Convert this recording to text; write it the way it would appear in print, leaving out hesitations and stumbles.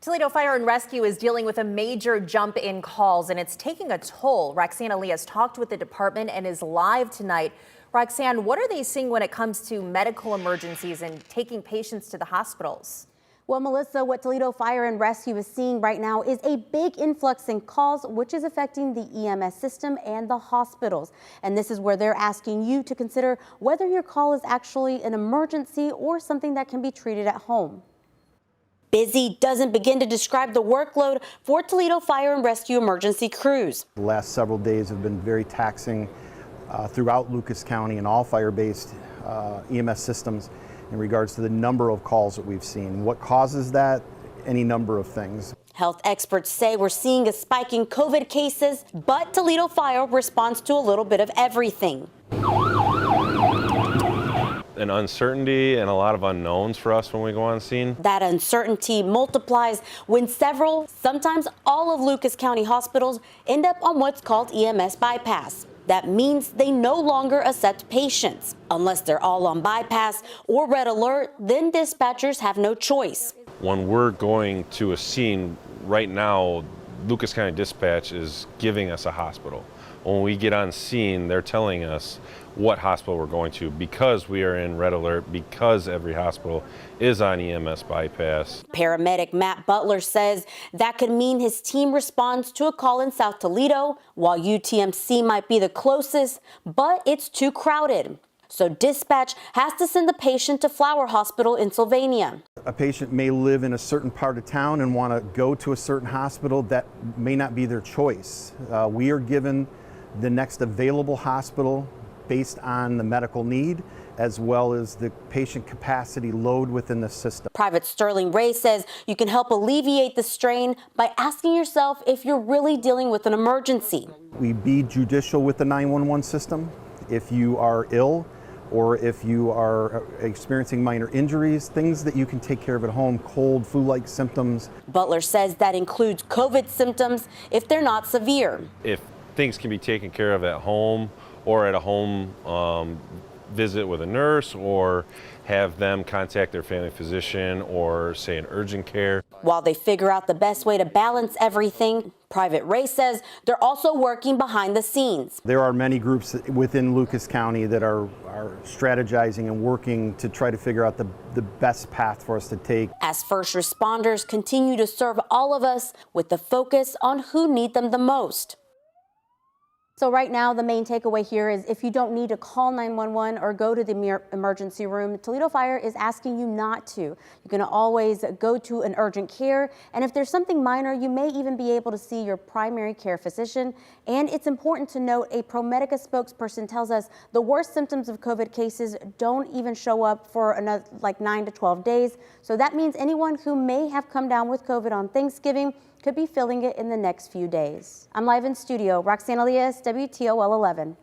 Toledo Fire and Rescue is dealing with a major jump in calls, and it's taking a toll. Roxanne Lee has talked with the department and is live tonight. Roxanne, what are they seeing when it comes to medical emergencies and taking patients to the hospitals? Well, Melissa, what Toledo Fire and Rescue is seeing right now is a big influx in calls, which is affecting the EMS system and the hospitals. And this is where they're asking you to consider whether your call is actually an emergency or something that can be treated at home. Busy doesn't begin to describe the workload for Toledo Fire and Rescue emergency crews. The last several days have been very taxing throughout Lucas County and all fire-based EMS systems in regards to the number of calls that we've seen. What causes that? Any number of things. Health experts say we're seeing a spike in COVID cases, but Toledo Fire responds to a little bit of everything. An uncertainty and a lot of unknowns for us when we go on scene. That uncertainty multiplies when several, sometimes all of Lucas County hospitals end up on what's called EMS bypass. That means they no longer accept patients. Unless they're all on bypass or red alert, then dispatchers have no choice. When we're going to a scene right now, Lucas County Dispatch is giving us a hospital. When we get on scene, they're telling us what hospital we're going to because we are in red alert, because every hospital is on EMS bypass. Paramedic Matt Butler says that could mean his team responds to a call in South Toledo, while UTMC might be the closest, but it's too crowded. So dispatch has to send the patient to Flower Hospital in Sylvania. A patient may live in a certain part of town and want to go to a certain hospital. That may not be their choice. We are given the next available hospital based on the medical need as well as the patient capacity load within the system. Private Sterling Ray says you can help alleviate the strain by asking yourself if you're really dealing with an emergency. We be judicial with the 911 system. If you are ill or if you are experiencing minor injuries, things that you can take care of at home, cold, flu-like symptoms. Butler says that includes COVID symptoms if they're not severe. If things can be taken care of at home or at a home visit with a nurse, or have them contact their family physician or say an urgent care. While they figure out the best way to balance everything, Private Ray says they're also working behind the scenes. There are many groups within Lucas County that are strategizing and working to try to figure out the best path for us to take. As first responders continue to serve all of us with the focus on who need them the most. So right now, the main takeaway here is if you don't need to call 911 or go to the emergency room, Toledo Fire is asking you not to. You're going to always go to an urgent care. And if there's something minor, you may even be able to see your primary care physician. And it's important to note a ProMedica spokesperson tells us the worst symptoms of COVID cases don't even show up for another like 9 to 12 days. So that means anyone who may have come down with COVID on Thanksgiving could be feeling it in the next few days. I'm live in studio, Roxanne Lee, WTOL 11.